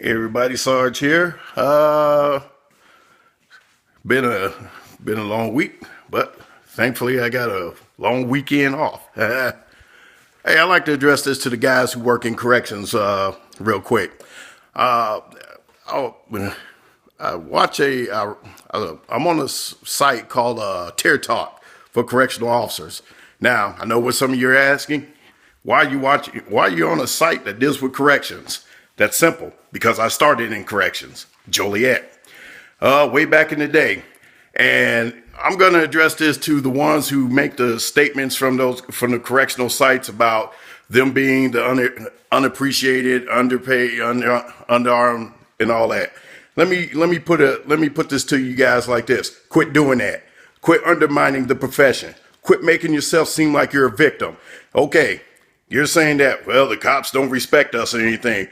Hey everybody, Sarge here. Been a been a long week, but thankfully I got a long weekend off. Hey, I like to address this to the guys who work in corrections real quick. Uh, I, I watch I'm on a site called Tear Talk for correctional officers. Now I know what some of you are asking. Why are you watching? Why are you on a site that deals with corrections? That's simple. Because I started in corrections, Joliet, way back in the day, and I'm going to address this to the ones who make the statements from the correctional sites about them being the unappreciated, underpaid, underarmed, and all that. Let me put this to you guys like this: quit doing that. Quit undermining the profession. Quit making yourself seem like you're a victim. Okay, you're saying that, well, the cops don't respect us or anything.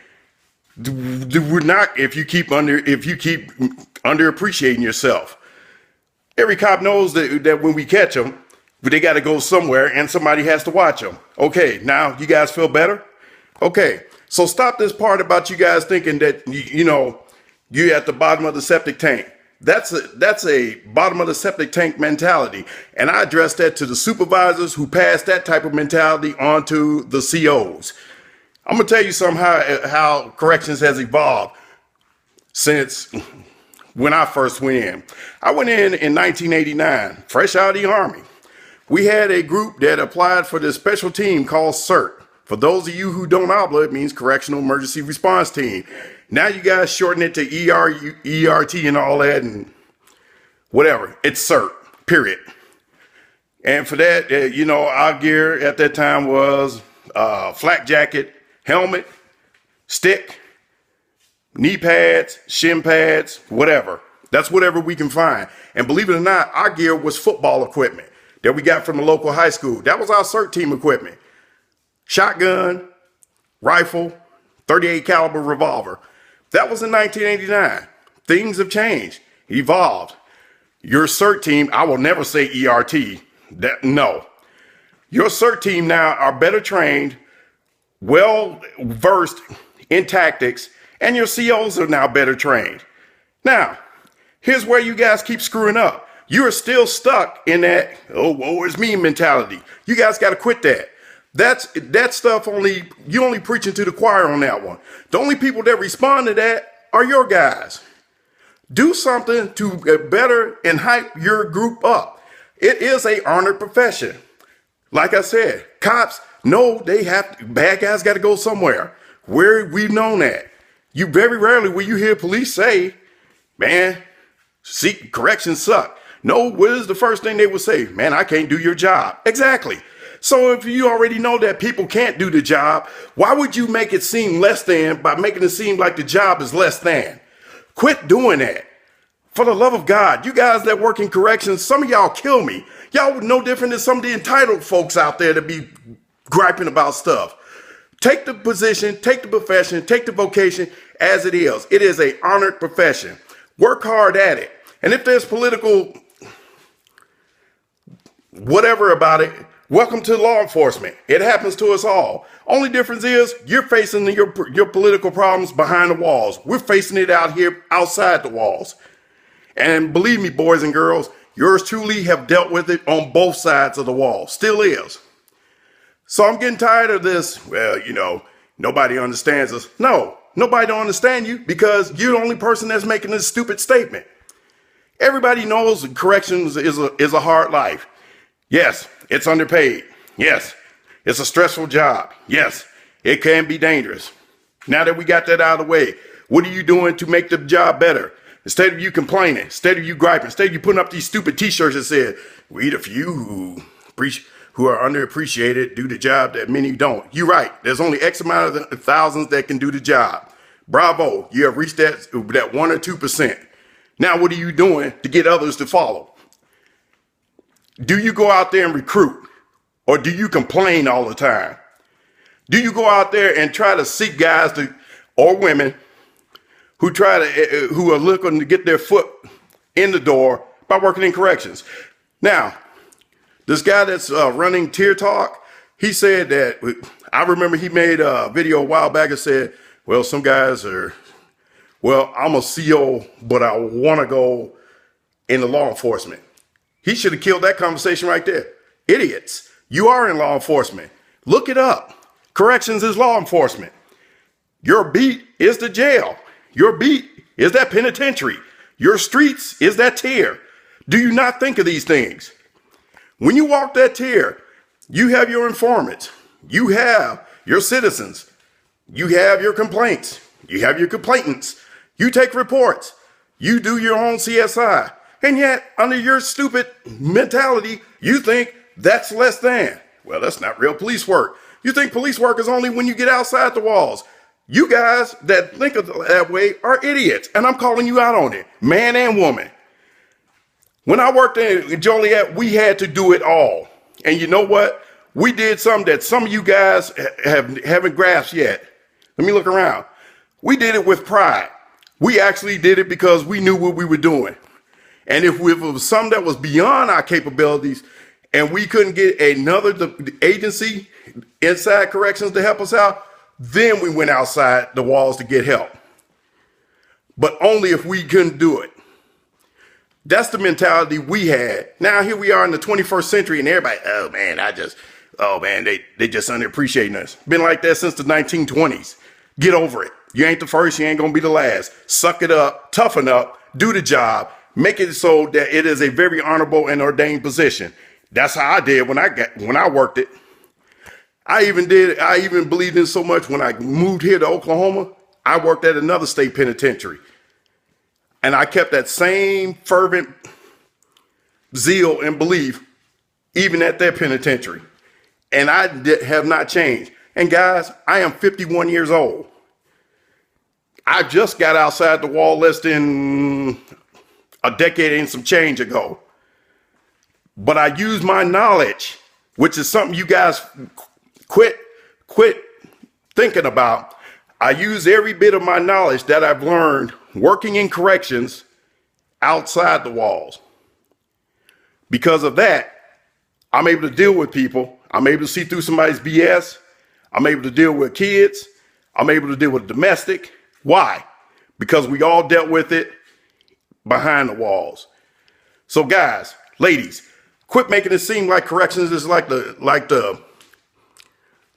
We're not. If you keep underappreciating yourself. Every cop knows that when we catch them, they got to go somewhere and somebody has to watch them. Okay, now you guys feel better? Okay, so stop this part about you guys thinking that you're at the bottom of the septic tank. That's a bottom of the septic tank mentality, and I address that to the supervisors who pass that type of mentality on to the COs. I'm gonna tell you how corrections has evolved since when I first went in. I went in 1989, fresh out of the Army. We had a group that applied for this special team called CERT. For those of you who don't know, it means Correctional Emergency Response Team. Now you guys shorten it to ERT and all that and whatever. It's CERT, period. And for that, our gear at that time was flak jacket, helmet, stick, knee pads, shin pads, whatever. That's whatever we can find. And believe it or not, our gear was football equipment that we got from the local high school. That was our CERT team equipment. Shotgun, rifle, 38 caliber revolver. That was in 1989. Things have changed, evolved. Your CERT team, I will never say ERT. No. Your CERT team now are better trained, well versed in tactics, and your COs are now better trained. Now, here's where you guys keep screwing up. You are still stuck in that, oh, woe is me mentality. You guys got to quit that. That stuff you only preaching to the choir on that one. The only people that respond to that are your guys. Do something to better and hype your group up. It is a honored profession. Like I said, cops, no, bad guys got to go somewhere. We've known that. You very rarely will you hear police say, man, corrections suck. No, what is the first thing they will say? Man, I can't do your job. Exactly. So if you already know that people can't do the job, why would you make it seem less than by making it seem like the job is less than? Quit doing that. For the love of God, you guys that work in corrections, some of y'all kill me. Y'all no different than some of the entitled folks out there to be griping about stuff. Take the position, take the profession, take the vocation as it is. It is a honored profession. Work hard at it. And if there's political whatever about it, welcome to law enforcement. It happens to us all. Only difference is you're facing your political problems behind the walls. We're facing it out here outside the walls. And believe me, boys and girls, yours truly have dealt with it on both sides of the wall. Still is. So I'm getting tired of this. Well, nobody understands us. No, nobody don't understand you because you're the only person that's making this stupid statement. Everybody knows corrections is a hard life. Yes, it's underpaid. Yes, it's a stressful job. Yes, it can be dangerous. Now that we got that out of the way, what are you doing to make the job better? Instead of you complaining, instead of you griping, instead of you putting up these stupid t-shirts that said, we the few who are underappreciated do the job that many don't. You're right. There's only X amount of thousands that can do the job. Bravo. You have reached that 1 or 2%. Now, what are you doing to get others to follow? Do you go out there and recruit? Or do you complain all the time? Do you go out there and try to seek guys or women who are looking to get their foot in the door by working in corrections? Now, this guy that's running Tear Talk, he said that, I remember he made a video a while back and said, well, some guys are well, I'm a CO, but I want to go into law enforcement. He should have killed that conversation right there. Idiots. You are in law enforcement. Look it up. Corrections is law enforcement. Your beat is the jail. Your beat is that penitentiary. Your streets is that tier. Do you not think of these things? When you walk that tier, you have your informants. You have your citizens. You have your complaints. You have your complainants. You take reports. You do your own CSI. And yet, under your stupid mentality, you think that's less than. Well, that's not real police work. You think police work is only when you get outside the walls. You guys that think of that way are idiots. And I'm calling you out on it, man and woman. When I worked in Joliet, we had to do it all. And you know what? We did something that some of you guys haven't grasped yet. Let me look around. We did it with pride. We actually did it because we knew what we were doing. And if it was something that was beyond our capabilities and we couldn't get another agency inside corrections to help us out, then we went outside the walls to get help. But only if we couldn't do it. That's the mentality we had. Now here we are in the 21st century and everybody, oh man, they just underappreciating us. Been like that since the 1920s. Get over it. You ain't the first, you ain't gonna be the last. Suck it up, toughen up, do the job, make it so that it is a very honorable and ordained position. That's how I did when I worked it. I even believed in so much when I moved here to Oklahoma, I worked at another state penitentiary. And I kept that same fervent zeal and belief even at that penitentiary. And I have not changed. And guys, I am 51 years old. I just got outside the wall less than a decade and some change ago. But I use my knowledge, which is something you guys quit thinking about. I use every bit of my knowledge that I've learned working in corrections outside the walls. Because of that, I'm able to deal with people. I'm able to see through somebody's BS. I'm able to deal with kids. I'm able to deal with domestic. Why? Because we all dealt with it behind the walls. So guys, ladies, quit making it seem like corrections is like the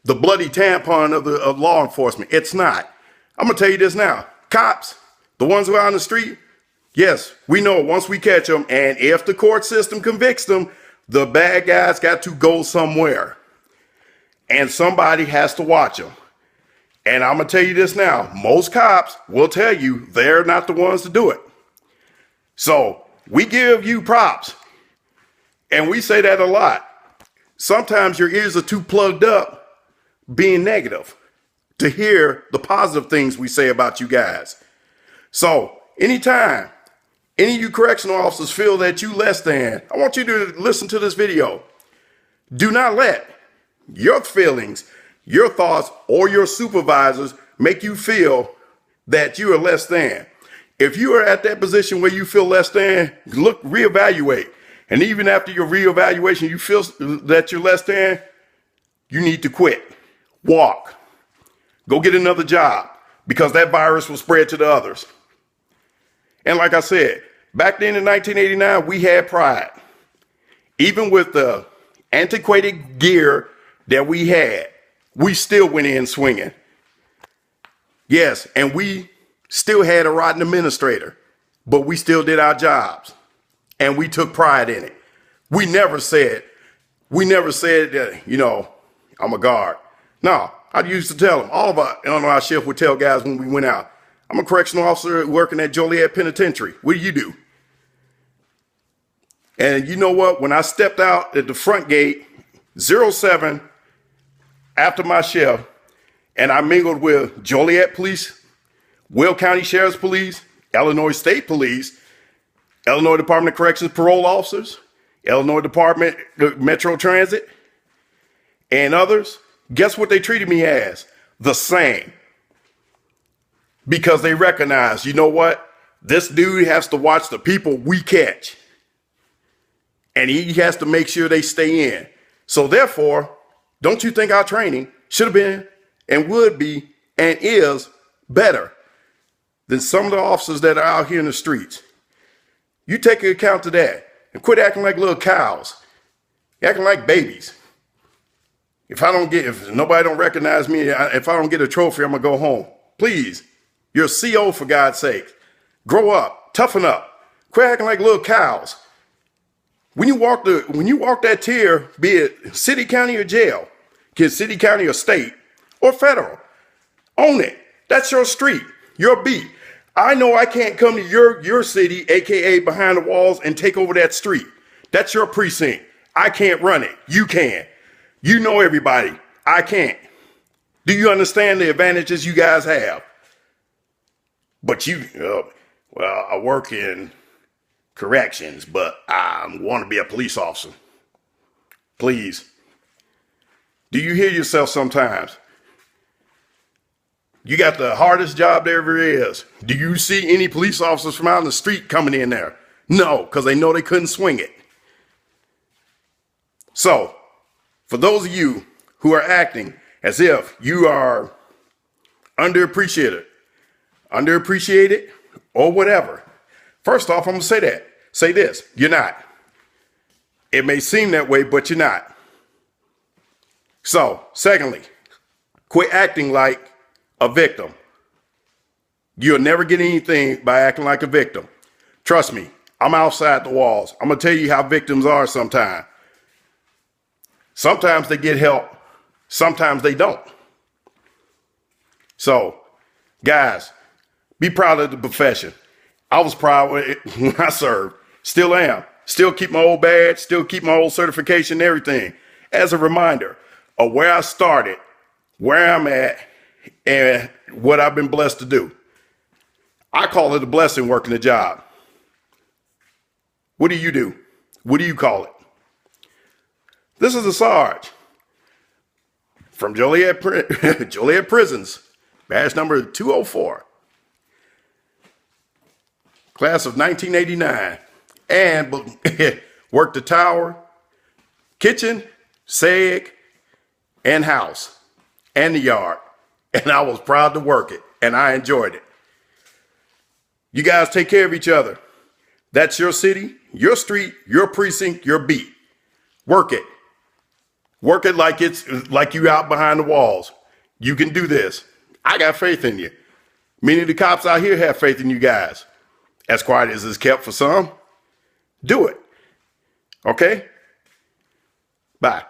bloody tampon of law enforcement. It's not. I'm gonna tell you this now. Cops, the ones who are on the street, yes, we know once we catch them, and if the court system convicts them, the bad guys got to go somewhere. And somebody has to watch them. And I'm gonna tell you this now. Most cops will tell you they're not the ones to do it. So we give you props. And we say that a lot. Sometimes your ears are too plugged up being negative to hear the positive things we say about you guys. So anytime any of you correctional officers feel that you less than, I want you to listen to this video. Do not let your feelings, your thoughts, or your supervisors make you feel that you are less than. If you are at that position where you feel less than, look, reevaluate. And even after your reevaluation, you feel that you're less than, you need to quit. Walk. Go get another job because that virus will spread to the others. And like I said, back then in 1989, we had pride. Even with the antiquated gear that we had, we still went in swinging. Yes, and we still had a rotten administrator, but we still did our jobs. And we took pride in it. We never said that, I'm a guard. No, I used to tell them, all of our shift would tell guys when we went out, I'm a correctional officer working at Joliet Penitentiary. What do you do? And you know what? When I stepped out at the front gate, 07, after my shift, and I mingled with Joliet Police, Will County Sheriff's Police, Illinois State Police, Illinois Department of Corrections parole officers, Illinois Department Metro Transit, and others, guess what they treated me as? The same. Because they recognize, you know what? This dude has to watch the people we catch. And he has to make sure they stay in. So therefore, don't you think our training should have been and would be and is better than some of the officers that are out here in the streets. You take account to that and quit acting like little cows, acting like babies. If nobody don't recognize me, if I don't get a trophy, I'm gonna go home. Please, you're a CO for God's sake. Grow up, toughen up, quit acting like little cows. When you walk that tier, be it city, county, or jail, get city, county, or state, or federal, own it. That's your street, your beat. I know I can't come to your city, aka behind the walls, and take over that street. That's your precinct. I can't run it. You can. You know everybody. I can't. Do you understand the advantages you guys have? But I work in corrections, but I want to be a police officer. Please. Do you hear yourself sometimes? You got the hardest job there ever is. Do you see any police officers from out in the street coming in there? No, because they know they couldn't swing it. So, for those of you who are acting as if you are underappreciated, or whatever, first off, I'm going to say that. Say this, you're not. It may seem that way, but you're not. So, secondly, quit acting like a victim. You'll never get anything by acting like a victim. Trust me, I'm outside the walls. I'm going to tell you how victims are sometimes. Sometimes they get help. Sometimes they don't. So, guys, be proud of the profession. I was proud when I served. Still am. Still keep my old badge. Still keep my old certification and everything. As a reminder of where I started, where I'm at, and what I've been blessed to do. I call it a blessing working a job. What do you do? What do you call it? This is a Sarge from Joliet Prisons, badge number 204, class of 1989, and worked the tower, kitchen, seg, and house, and the yard, and I was proud to work it, and I enjoyed it. You guys take care of each other. That's your city, your street, your precinct, your beat. Work it. Work it like it's like you out behind the walls. You can do this. I got faith in you. Many of the cops out here have faith in you guys. As quiet as it's kept for some, do it. Okay? Bye.